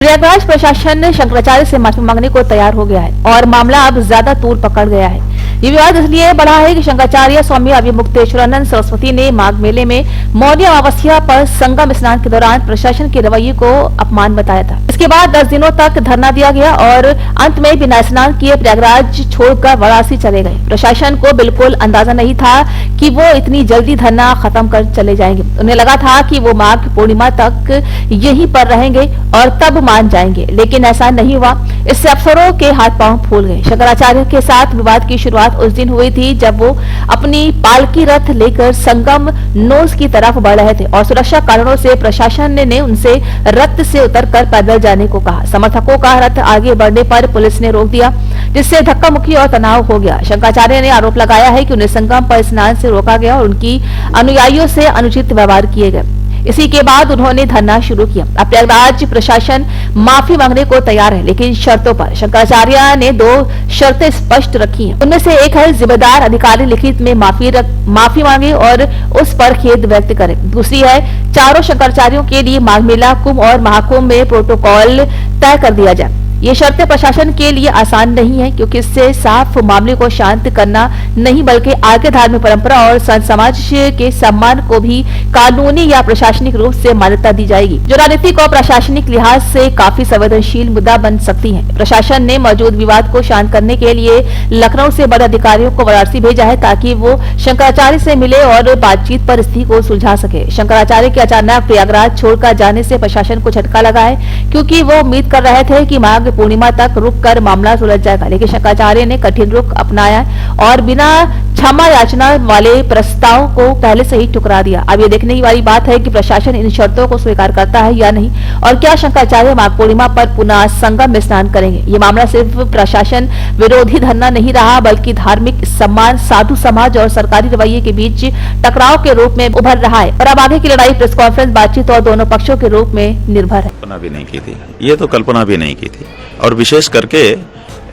प्रयागराज प्रशासन शंकराचार्य से माफी मांगने को तैयार हो गया है और मामला अब ज्यादा तूल पकड़ गया है। ये विवाद इसलिए बढ़ा है कि शंकराचार्य स्वामी अभिमुक्तेश्वरानंद सरस्वती ने माघ मेले में मौनी अमावस्या पर संगम स्नान के दौरान प्रशासन के रवैये को अपमान बताया था। इसके बाद 10 दिनों तक धरना दिया गया और अंत में बिना स्नान किए प्रयागराज छोड़कर वाराणसी चले गए। प्रशासन को बिल्कुल अंदाजा नहीं था कि वो इतनी जल्दी धरना खत्म कर चले जाएंगे। उन्हें लगा था कि वो माघ पूर्णिमा तक यहीं पर रहेंगे और तब मान जाएंगे, लेकिन ऐसा नहीं हुआ। इससे अफसरों के हाथ पांव फूल गए। शंकराचार्य के साथ विवाद की शुरुआत उस दिन हुई थी जब वो अपनी पालकी रथ लेकर संगम नोस की तरफ बढ़ रहे थे और सुरक्षा कारणों से प्रशासन ने उनसे रथ से उतरकर पैदल जाने को कहा। समर्थकों का रथ आगे बढ़ने पर पुलिस ने रोक दिया, जिससे धक्का मुक्की और तनाव हो गया। शंकराचार्य ने आरोप लगाया है कि उन्हें संगम पर स्नान से रोका गया और उनकी अनुयायियों से अनुचित व्यवहार किए गए। इसी के बाद उन्होंने धरना शुरू किया। अब प्रयागराज प्रशासन माफी मांगने को तैयार है, लेकिन शर्तों पर। शंकराचार्य ने 2 शर्तें स्पष्ट रखी हैं। उनमें से एक है जिम्मेदार अधिकारी लिखित में माफी मांगे और उस पर खेद व्यक्त करे। दूसरी है चारों शंकराचार्यों के लिए माघ मेला, कुंभ और महाकुंभ में प्रोटोकॉल तय कर दिया जाए। ये शर्तें प्रशासन के लिए आसान नहीं है, क्योंकि इससे साफ मामले को शांत करना नहीं बल्कि आगे धार्मिक परंपरा और संत समाज के सम्मान को भी कानूनी या प्रशासनिक रूप से मान्यता दी जाएगी, जो राजनीतिक और प्रशासनिक लिहाज से काफी संवेदनशील मुद्दा बन सकती है। प्रशासन ने मौजूद विवाद को शांत करने के लिए लखनऊ से बड़े अधिकारियों को वाराणसी भेजा है, ताकि वो शंकराचार्य से मिले और बातचीत पर स्थिति को सुलझा सके। शंकराचार्य के अचानक प्रयागराज छोड़कर जाने से प्रशासन को झटका लगा है, क्योंकि वो उम्मीद कर रहे थे कि माघ पूर्णिमा तक रुककर मामला सुलझ जाएगा, लेकिन शंकराचार्य ने कठिन रुख अपनाया और बिना क्षमा याचना वाले प्रस्ताव को पहले से ही ठुकरा दिया। अब ये देखने की वाली बात है कि प्रशासन इन शर्तों को स्वीकार करता है या नहीं, और क्या शंकराचार्य माघ पूर्णिमा पर पुनः संगम में स्नान करेंगे। ये मामला सिर्फ प्रशासन विरोधी धरना नहीं रहा, बल्कि धार्मिक सम्मान, साधु समाज और सरकारी रवैये के बीच टकराव के रूप में उभर रहा है। और अब आगे की लड़ाई प्रेस कॉन्फ्रेंस, बातचीत और दोनों पक्षों के रूप में निर्भर है। कल्पना भी नहीं की थी, ये तो कल्पना भी नहीं की थी, और विशेष करके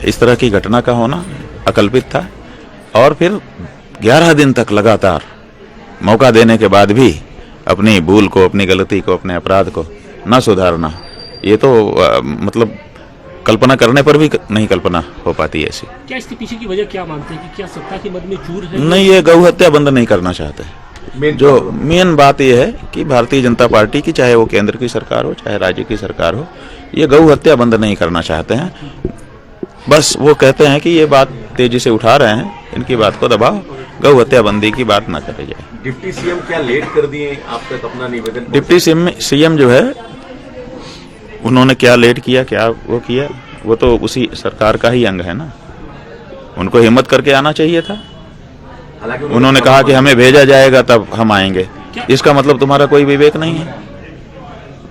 इस तरह की घटना का होना अकल्पित था। और फिर 11 दिन तक लगातार मौका देने के बाद भी अपनी भूल को, अपनी गलती को, अपने अपराध को न सुधारना, ये तो मतलब कल्पना करने पर भी नहीं कल्पना हो पाती ऐसी। क्या इसके पीछे की वजह क्या मानते हैं कि क्या सत्ता के मद में चूर है? नहीं, ये गौ हत्या बंद नहीं करना चाहते। जो मेन बात यह है कि भारतीय जनता पार्टी की, चाहे वो केंद्र की सरकार हो चाहे राज्य की सरकार हो, ये गौ हत्या बंद नहीं करना चाहते हैं। बस वो कहते हैं कि ये बात तेजी से उठा रहे हैं, इनकी बात को दबाओ, गौ हत्या बंदी की बात ना करे जाए। डिप्टी सीएम क्या लेट कर दिए आप तक अपना निवेदन? डिप्टी सीएम जो है, उन्होंने क्या लेट किया, क्या वो किया, वो तो उसी सरकार का ही अंग है ना। उनको हिम्मत करके आना चाहिए था। उन्होंने कहा कि हमें भेजा जाएगा तब हम आएंगे। इसका मतलब तुम्हारा कोई विवेक नहीं है।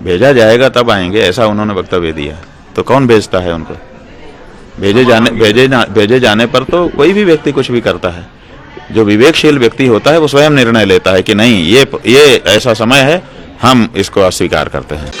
भेजा जाएगा तब आएंगे, ऐसा उन्होंने वक्तव्य दिया। तो कौन भेजता है उनको? भेजे जाने पर तो कोई भी व्यक्ति कुछ भी करता है। जो विवेकशील व्यक्ति होता है वो स्वयं निर्णय लेता है कि नहीं, ये ऐसा समय है, हम इसको अस्वीकार करते हैं।